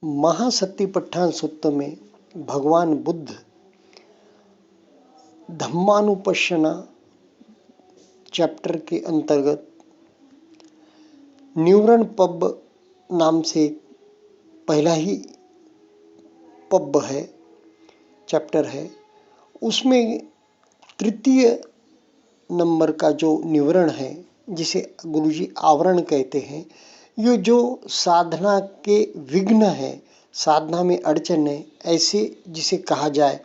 महासतिपट्ठान सूत्र में भगवान बुद्ध धम्मानुपश्यना चैप्टर के अंतर्गत न्यूरन पब नाम से पहला ही पब है, चैप्टर है। उसमें तृतीय नंबर का जो निवरण है, जिसे गुरुजी आवरण कहते हैं, ये जो साधना के विघ्न है, साधना में अड़चन है, ऐसे जिसे कहा जाए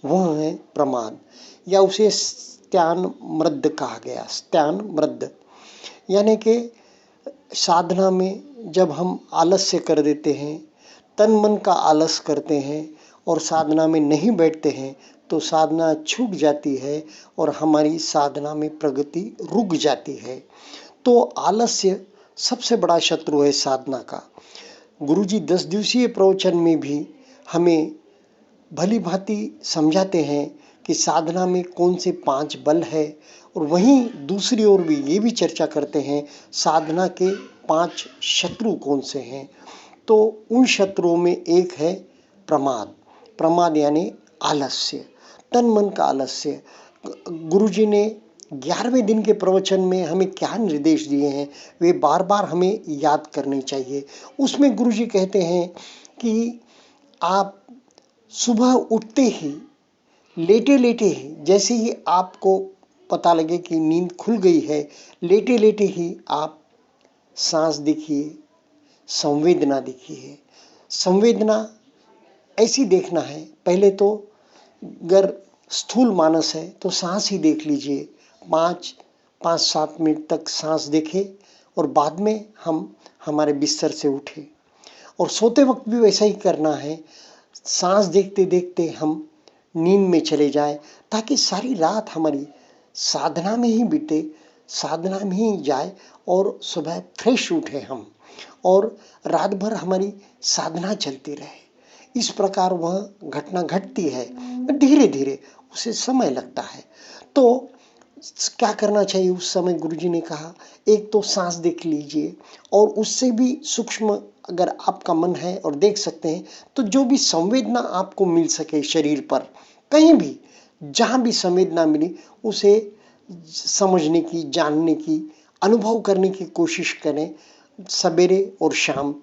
वह है प्रमाद, या उसे स्त्यान मृद कहा गया। स्त्यान मृद यानी कि साधना में जब हम आलस्य कर देते हैं, तन मन का आलस करते हैं और साधना में नहीं बैठते हैं, तो साधना छूट जाती है और हमारी साधना में प्रगति रुक जाती है। तो आलस्य सबसे बड़ा शत्रु है साधना का। गुरुजी 10 दिवसीय प्रवचन में भी हमें भली भांति समझाते हैं कि साधना में कौन से 5 बल है, और वहीं दूसरी ओर भी ये भी चर्चा करते हैं साधना के 5 शत्रु कौन से हैं। तो उन शत्रुओं में एक है प्रमाद। प्रमाद यानी आलस्य, तन मन का आलस्य। गुरुजी ने 11वें दिन के प्रवचन में हमें क्या निर्देश दिए हैं, वे बार बार हमें याद करने चाहिए। उसमें गुरुजी कहते हैं कि आप सुबह उठते ही, लेटे लेटे ही, जैसे ही आपको पता लगे कि नींद खुल गई है, लेटे लेटे ही आप सांस देखिए, संवेदना देखिए। संवेदना ऐसी देखना है, पहले तो अगर स्थूल मानस है तो सांस ही देख लीजिए, 5-7 मिनट तक सांस देखें और बाद में हम हमारे बिस्तर से उठे। और सोते वक्त भी वैसा ही करना है, सांस देखते देखते हम नींद में चले जाए, ताकि सारी रात हमारी साधना में ही बीते, साधना में ही जाए और सुबह फ्रेश उठे हम, और रात भर हमारी साधना चलती रहे। इस प्रकार वह घटना घटती है, धीरे धीरे उसे समय लगता है। तो क्या करना चाहिए उस समय? गुरुजी ने कहा, एक तो सांस देख लीजिए, और उससे भी सूक्ष्म अगर आपका मन है और देख सकते हैं, तो जो भी संवेदना आपको मिल सके शरीर पर, कहीं भी जहां भी संवेदना मिली, उसे समझने की, जानने की, अनुभव करने की कोशिश करें। सवेरे और शाम,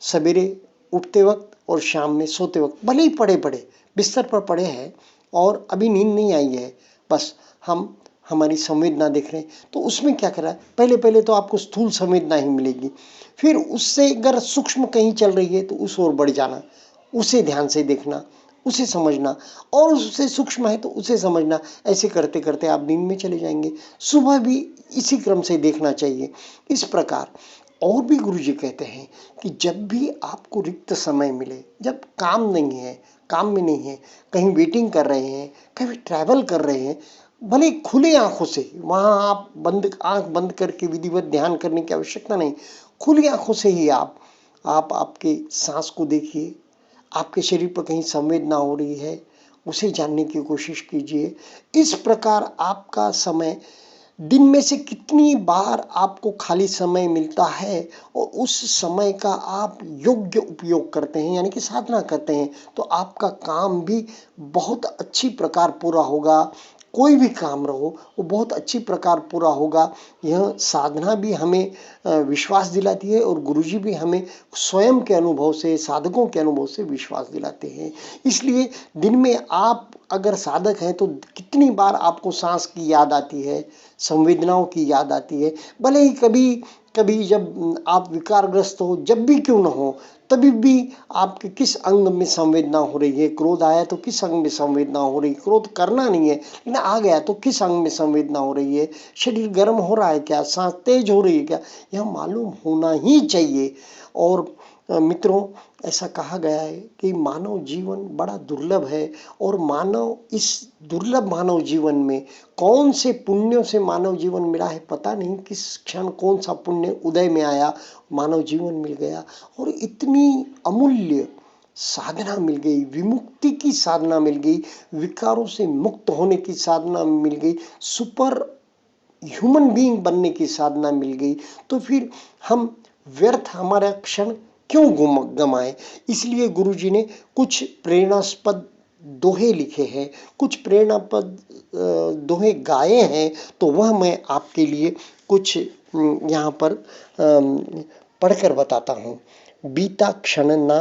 सवेरे उठते वक्त और शाम में सोते वक्त, भले ही पड़े बिस्तर पर पड़े हैं और अभी नींद नहीं आई है, बस हम हमारी संवेदना देख रहे हैं। तो उसमें क्या करा, पहले तो आपको स्थूल संवेदना ही मिलेगी, फिर उससे अगर सूक्ष्म कहीं चल रही है तो उस ओर बढ़ जाना, उसे ध्यान से देखना, उसे समझना, और उससे सूक्ष्म है तो उसे समझना। ऐसे करते करते आप नींद में चले जाएंगे। सुबह भी इसी क्रम से देखना चाहिए। इस प्रकार और भी गुरुजी कहते हैं कि जब भी आपको रिक्त समय मिले, जब काम नहीं है, काम में नहीं है, कहीं वेटिंग कर रहे हैं, कहीं ट्रैवल कर रहे हैं, भले खुले आंखों से, वहां आप आंख बंद करके विधिवत ध्यान करने की आवश्यकता नहीं, खुली आंखों से ही आप आपके सांस को देखिए, आपके शरीर पर कहीं संवेदना हो रही है, उसे जानने की कोशिश कीजिए। इस प्रकार आपका समय, दिन में से कितनी बार आपको खाली समय मिलता है और उस समय का आप योग्य उपयोग करते हैं, यानी कि साधना करते हैं, तो आपका काम भी बहुत अच्छी प्रकार पूरा होगा। कोई भी काम रहो वो बहुत अच्छी प्रकार पूरा होगा। यह साधना भी हमें विश्वास दिलाती है, और गुरुजी भी हमें स्वयं के अनुभव से, साधकों के अनुभव से विश्वास दिलाते हैं। इसलिए दिन में आप अगर साधक हैं तो कितनी बार आपको सांस की याद आती है, संवेदनाओं की याद आती है। भले ही कभी कभी जब आप विकारग्रस्त हो, जब भी क्यों न हो, तभी भी आपके किस अंग में संवेदना हो रही है, क्रोध आया तो किस अंग में संवेदना हो रही है, क्रोध करना नहीं है लेकिन आ गया तो किस अंग में संवेदना हो रही है, शरीर गर्म हो रहा है क्या, सांस तेज हो रही है क्या, यह मालूम होना ही चाहिए। और मित्रों, ऐसा कहा गया है कि मानव जीवन बड़ा दुर्लभ है, और मानव इस दुर्लभ मानव जीवन में कौन से पुण्यों से मानव जीवन मिला है पता नहीं, किस क्षण कौन सा पुण्य उदय में आया, मानव जीवन मिल गया, और इतनी अमूल्य साधना मिल गई, विमुक्ति की साधना मिल गई, विकारों से मुक्त होने की साधना मिल गई, सुपर ह्यूमन बीइंग बनने की साधना मिल गई। तो फिर हम व्यर्थ हमारा क्षण क्यों गमाए। इसलिए गुरुजी ने कुछ प्रेरणास्पद दोहे लिखे हैं, कुछ प्रेरणास्पद दोहे गाए हैं, तो वह मैं आपके लिए कुछ यहाँ पर पढ़कर बताता हूँ। बीता क्षण ना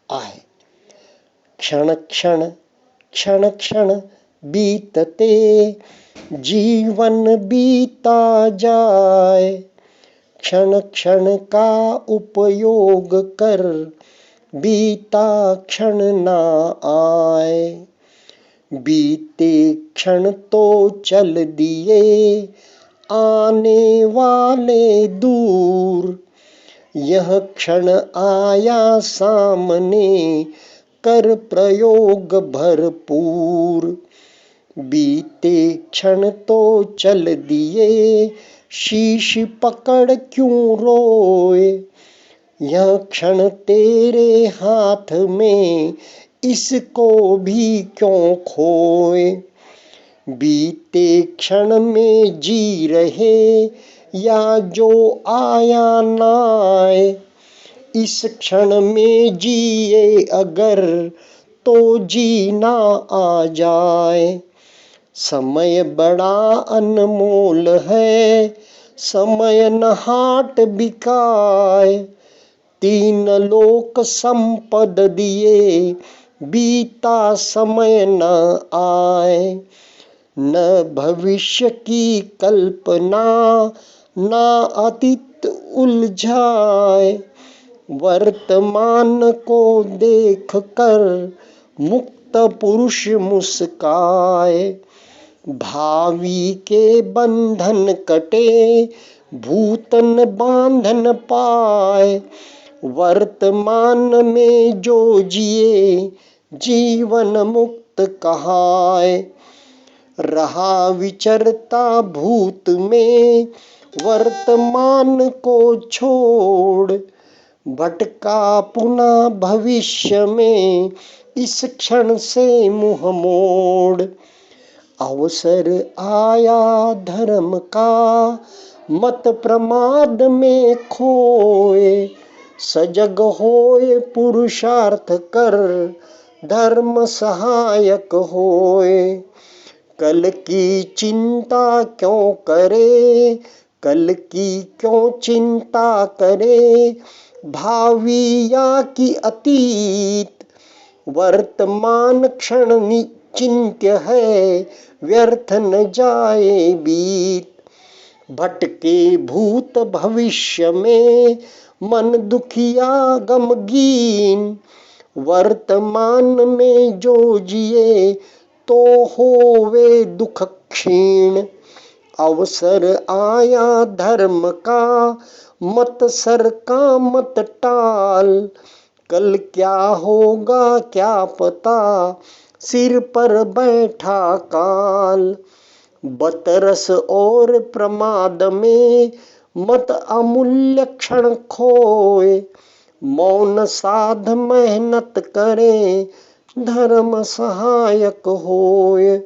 आए, क्षण क्षण क्षण क्षण बीतते, जीवन बीता जाए, क्षण क्षण का उपयोग कर, बीता क्षण ना आए। बीते क्षण तो चल दिए, आने वाले दूर, यह क्षण आया सामने, कर प्रयोग भरपूर। बीते क्षण तो चल दिए, शीश पकड़ क्यों रोए, यह क्षण तेरे हाथ में, इसको भी क्यों खोए। बीते क्षण में जी रहे, या जो आया ना आए, इस क्षण में जिए अगर, तो जीना आ जाए। समय बड़ा अनमोल है, समय न हाट बिकाए, तीन लोक संपद दिए, बीता समय न आए। न भविष्य की कल्पना, न अतीत उलझाए, वर्तमान को देख कर मुक्त पुरुष मुस्काए। भावी के बंधन कटे, भूतन बांधन पाए, वर्तमान में जो जिए, जीवन मुक्त कहाए। रहा विचरता भूत में, वर्तमान को छोड़, भटका पुनः भविष्य में, इस क्षण से मुंह मोड़। अवसर आया धर्म का, मत प्रमाद में खोए, सजग होए पुरुषार्थ कर, धर्म सहायक होए। कल की चिंता क्यों करे, कल की क्यों चिंता करे, भावी या कि अतीत, वर्तमान क्षण निश्चिंत्य है, व्यर्थ न जाए बीत। भटके भूत भविष्य में, मन दुखिया गमगीन, वर्तमान में जो जिए, तो होवे दुख क्षीण। अवसर आया धर्म का, मत सर का मत टाल, कल क्या होगा क्या पता, सिर पर बैठा काल। बतरस और प्रमाद में, मत अमूल्य क्षण खोए, मौन साध मेहनत करें, धर्म सहायक होए।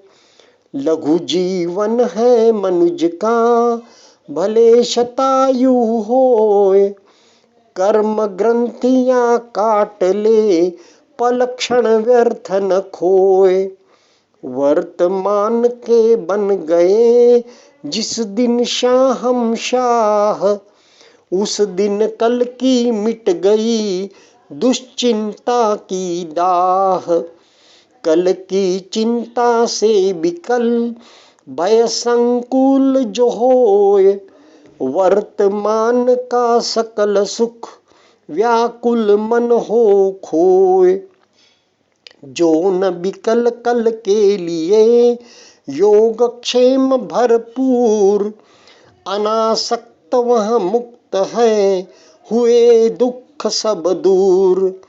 लघु जीवन है मनुज का, भले शतायु होए, कर्म ग्रंथियां काट ले, पल क्षण व्यर्थ न खोए। वर्तमान के बन गए, जिस दिन शाहम शाह, उस दिन कल की मिट गई, दुश्चिंता की दाह। कल की चिंता से विकल, भय संकुल जो होए, वर्तमान का सकल सुख, व्याकुल मन हो खोए। जो न विकल कल के लिए, योगक्षेम भरपूर, अनासक्त वह मुक्त है, हुए दुख सब दूर।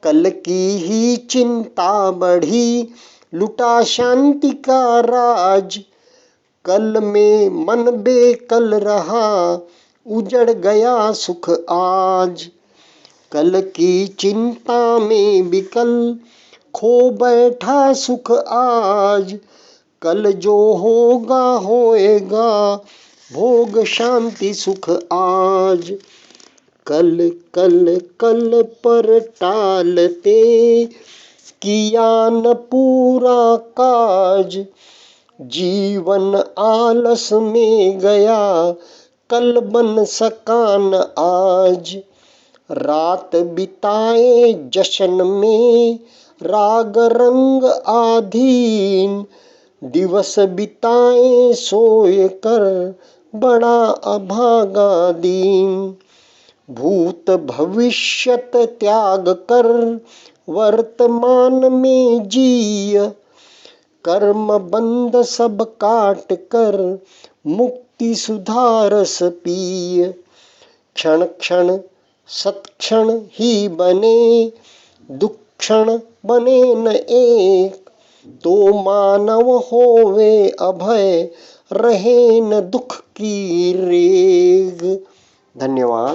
कल की ही चिंता बढ़ी, लुटा शांति का राज, कल में मन बेकल रहा, उजड़ गया सुख आज। कल की चिंता में विकल, खो बैठा सुख आज, कल जो होगा होएगा, भोग शांति सुख आज। कल कल कल पर टालते, किया न पूरा काज। जीवन आलस में गया, कल बन सका न आज। रात बिताए जश्न में, राग रंग आधीन। दिवस बिताए सोए कर, बड़ा अभागा दीन। भूत भविष्यत त्याग कर, वर्तमान में जिय। कर्म बंध सब काट कर, मुक्ति सुधारस पिय। क्षण क्षण सत्क्षण ही बने, दुःक्षण बने न एक। तो मानव होवे अभय, रहे न दुख की रेग। धन्यवाद।